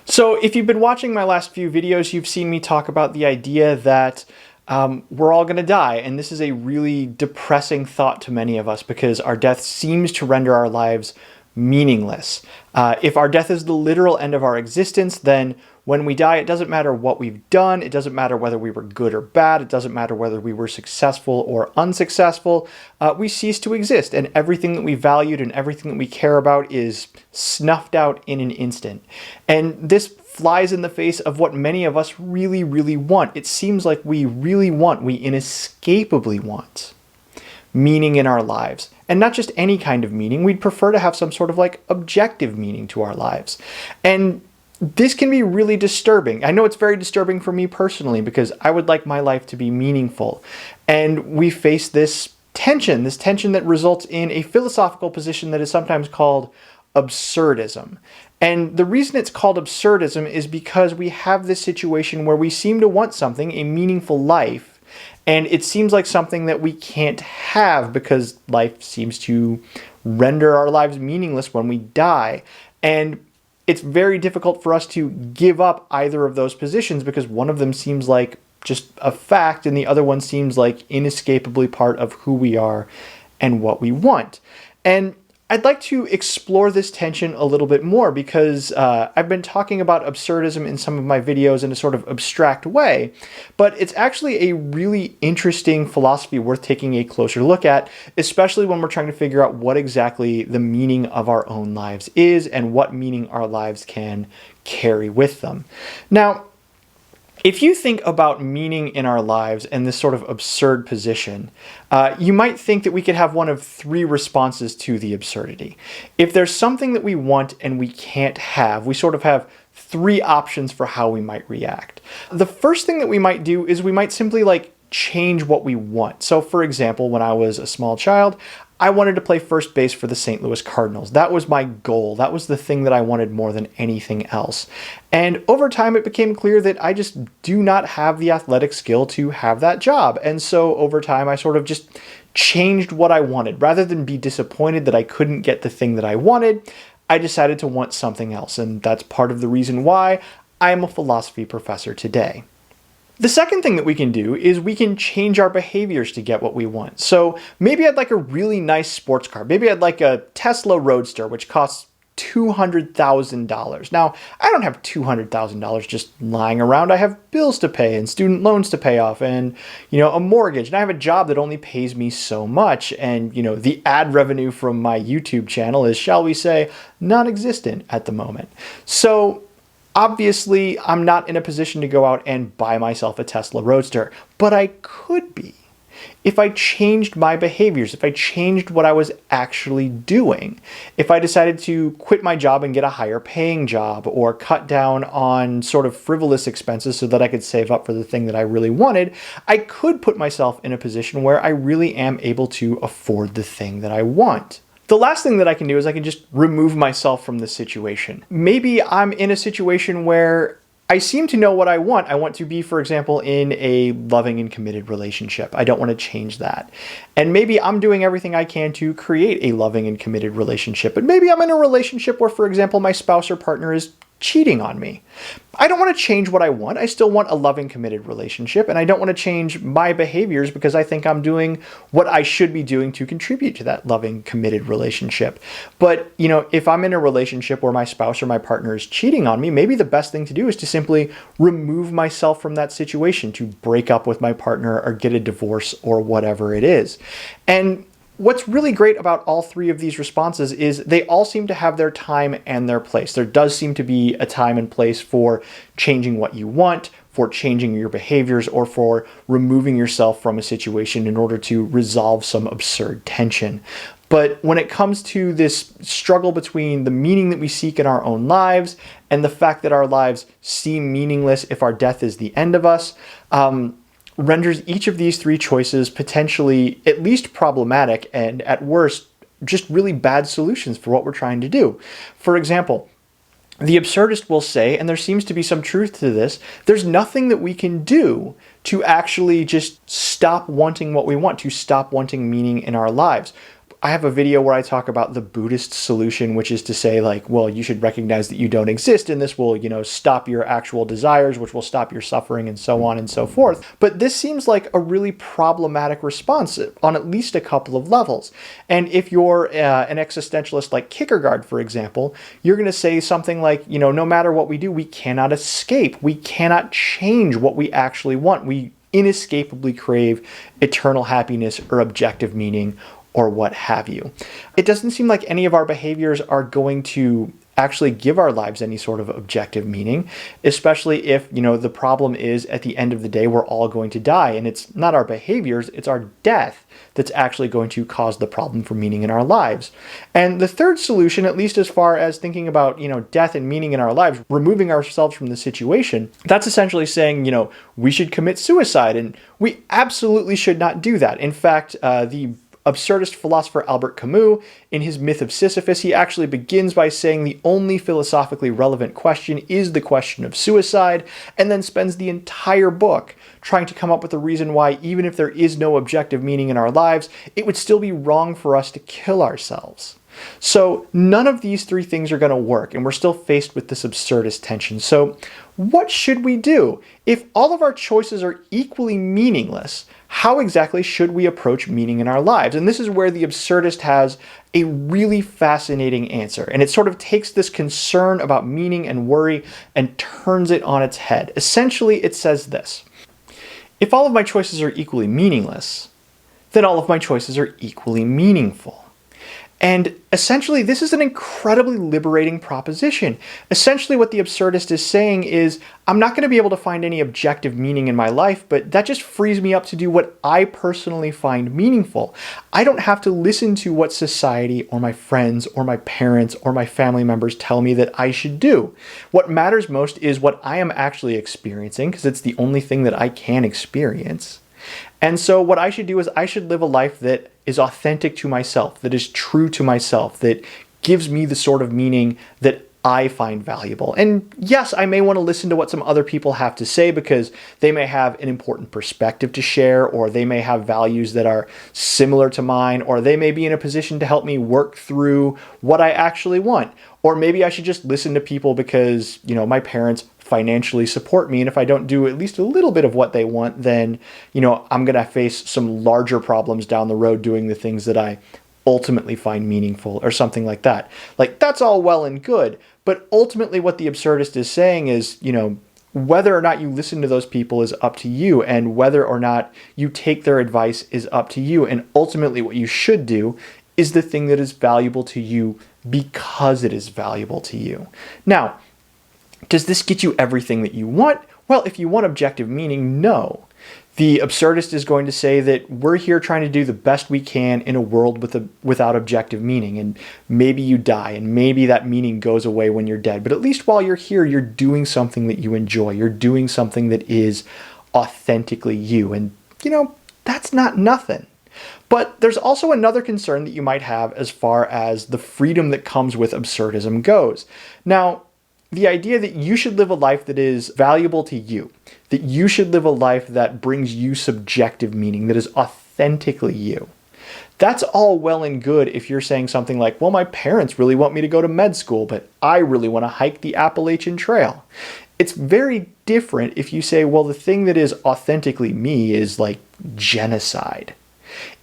So if you've been watching my last few videos, you've seen me talk about the idea that we're all going to die. And this is a really depressing thought to many of us because our death seems to render our lives meaningless. If our death is the literal end of our existence, then when we die, it doesn't matter what we've done. It doesn't matter whether we were good or bad. It doesn't matter whether we were successful or unsuccessful. We cease to exist, and everything that we valued and everything that we care about is snuffed out in an instant. And this flies in the face of what many of us really, really want. It seems like we inescapably want meaning in our lives. And not just any kind of meaning. We'd prefer to have some sort of like objective meaning to our lives. And this can be really disturbing. I know it's very disturbing for me personally because I would like my life to be meaningful. And we face this tension that results in a philosophical position that is sometimes called absurdism. And the reason it's called absurdism is because we have this situation where we seem to want something, a meaningful life, and it seems like something that we can't have because life seems to render our lives meaningless when we die. And it's very difficult for us to give up either of those positions because one of them seems like just a fact and the other one seems like inescapably part of who we are and what we want. And I'd like to explore this tension a little bit more because I've been talking about absurdism in some of my videos in a sort of abstract way, but it's actually a really interesting philosophy worth taking a closer look at, especially when we're trying to figure out what exactly the meaning of our own lives is and what meaning our lives can carry with them. Now, if you think about meaning in our lives and this sort of absurd position, you might think that we could have one of three responses to the absurdity. If there's something that we want and we can't have, we sort of have three options for how we might react. The first thing that we might do is we might simply change what we want. So for example, when I was a small child, I wanted to play first base for the St. Louis Cardinals. That was my goal. That was the thing that I wanted more than anything else. And over time, it became clear that I just do not have the athletic skill to have that job. And so over time, I sort of just changed what I wanted. Rather than be disappointed that I couldn't get the thing that I wanted, I decided to want something else. And that's part of the reason why I am a philosophy professor today. The second thing that we can do is we can change our behaviors to get what we want. So maybe I'd like a really nice sports car. Maybe I'd like a Tesla Roadster, which costs $200,000. Now, I don't have $200,000 just lying around. I have bills to pay and student loans to pay off and, a mortgage. And I have a job that only pays me so much. And, the ad revenue from my YouTube channel is, shall we say, non-existent at the moment. So obviously, I'm not in a position to go out and buy myself a Tesla Roadster, but I could be if I changed my behaviors, if I changed what I was actually doing, if I decided to quit my job and get a higher paying job or cut down on sort of frivolous expenses so that I could save up for the thing that I really wanted, I could put myself in a position where I really am able to afford the thing that I want. The last thing that I can do is I can just remove myself from the situation. Maybe I'm in a situation where I seem to know what I want. I want to be, for example, in a loving and committed relationship. I don't want to change that. And maybe I'm doing everything I can to create a loving and committed relationship. But maybe I'm in a relationship where, for example, my spouse or partner is cheating on me. I don't want to change what I want. I still want a loving, committed relationship, and I don't want to change my behaviors because I think I'm doing what I should be doing to contribute to that loving, committed relationship. But, if I'm in a relationship where my spouse or my partner is cheating on me, maybe the best thing to do is to simply remove myself from that situation, to break up with my partner or get a divorce or whatever it is. And what's really great about all three of these responses is they all seem to have their time and their place. There does seem to be a time and place for changing what you want, for changing your behaviors, or for removing yourself from a situation in order to resolve some absurd tension. But when it comes to this struggle between the meaning that we seek in our own lives and the fact that our lives seem meaningless if our death is the end of us, renders each of these three choices potentially at least problematic and at worst just really bad solutions for what we're trying to do. For example, the absurdist will say, and there seems to be some truth to this, there's nothing that we can do to actually just stop wanting what we want, to stop wanting meaning in our lives. I have a video where I talk about the Buddhist solution, which is to say, like, well, you should recognize that you don't exist, and this will, stop your actual desires, which will stop your suffering, and so on and so forth. But this seems like a really problematic response on at least a couple of levels. And if you're an existentialist like Kierkegaard, for example, you're going to say something like, no matter what we do, we cannot escape. We cannot change what we actually want. We inescapably crave eternal happiness or objective meaning or what have you. It doesn't seem like any of our behaviors are going to actually give our lives any sort of objective meaning, especially if, the problem is at the end of the day, we're all going to die. And it's not our behaviors, it's our death that's actually going to cause the problem for meaning in our lives. And the third solution, at least as far as thinking about, death and meaning in our lives, removing ourselves from the situation, that's essentially saying, we should commit suicide. And we absolutely should not do that. In fact, the absurdist philosopher Albert Camus, in his Myth of Sisyphus, he actually begins by saying the only philosophically relevant question is the question of suicide, and then spends the entire book trying to come up with a reason why, even if there is no objective meaning in our lives, it would still be wrong for us to kill ourselves. So none of these three things are going to work, and we're still faced with this absurdist tension. So what should we do? If all of our choices are equally meaningless, how exactly should we approach meaning in our lives? And this is where the absurdist has a really fascinating answer. And it sort of takes this concern about meaning and worry and turns it on its head. Essentially, it says this: if all of my choices are equally meaningless, then all of my choices are equally meaningful. And essentially, this is an incredibly liberating proposition. Essentially, what the absurdist is saying is, I'm not going to be able to find any objective meaning in my life, but that just frees me up to do what I personally find meaningful. I don't have to listen to what society or my friends or my parents or my family members tell me that I should do. What matters most is what I am actually experiencing, because it's the only thing that I can experience. And so what I should do is I should live a life that is authentic to myself, that is true to myself, that gives me the sort of meaning that I find valuable. And yes, I may want to listen to what some other people have to say because they may have an important perspective to share, or they may have values that are similar to mine, or they may be in a position to help me work through what I actually want. Or maybe I should just listen to people because, my parents financially support me. And if I don't do at least a little bit of what they want, then, I'm going to face some larger problems down the road doing the things that I ultimately find meaningful or something like that. Like, that's all well and good. But ultimately what the absurdist is saying is, whether or not you listen to those people is up to you, and whether or not you take their advice is up to you. And ultimately what you should do is the thing that is valuable to you because it is valuable to you. Now, does this get you everything that you want? Well, if you want objective meaning, no. The absurdist is going to say that we're here trying to do the best we can in a world without objective meaning. And maybe you die, and maybe that meaning goes away when you're dead. But at least while you're here, you're doing something that you enjoy. You're doing something that is authentically you. And, that's not nothing. But there's also another concern that you might have as far as the freedom that comes with absurdism goes. Now, the idea that you should live a life that is valuable to you, that you should live a life that brings you subjective meaning, that is authentically you. That's all well and good if you're saying something like, well, my parents really want me to go to med school, but I really want to hike the Appalachian Trail. It's very different if you say, well, the thing that is authentically me is like genocide.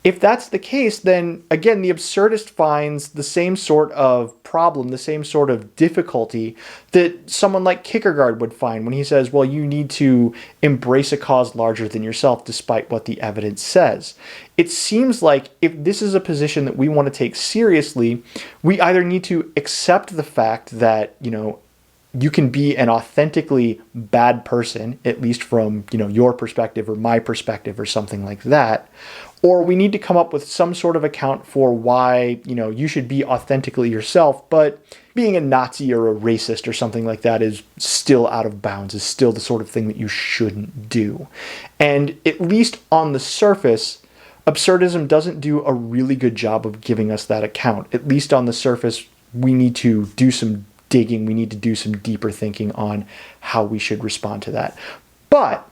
If that's the case, then again, the absurdist finds the same sort of problem, the same sort of difficulty that someone like Kierkegaard would find when he says, well, you need to embrace a cause larger than yourself despite what the evidence says. It seems like if this is a position that we want to take seriously, we either need to accept the fact that, you can be an authentically bad person, at least from, your perspective or my perspective or something like that. Or we need to come up with some sort of account for why, you should be authentically yourself, but being a Nazi or a racist or something like that is still out of bounds, is still the sort of thing that you shouldn't do. And at least on the surface, absurdism doesn't do a really good job of giving us that account. At least on the surface, we need to do some digging. We need to do some deeper thinking on how we should respond to that. But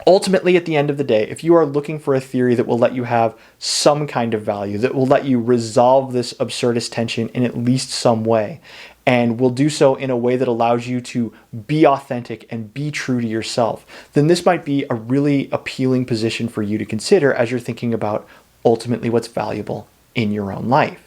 Ultimately, at the end of the day, if you are looking for a theory that will let you have some kind of value, that will let you resolve this absurdist tension in at least some way, and will do so in a way that allows you to be authentic and be true to yourself, then this might be a really appealing position for you to consider as you're thinking about ultimately what's valuable in your own life.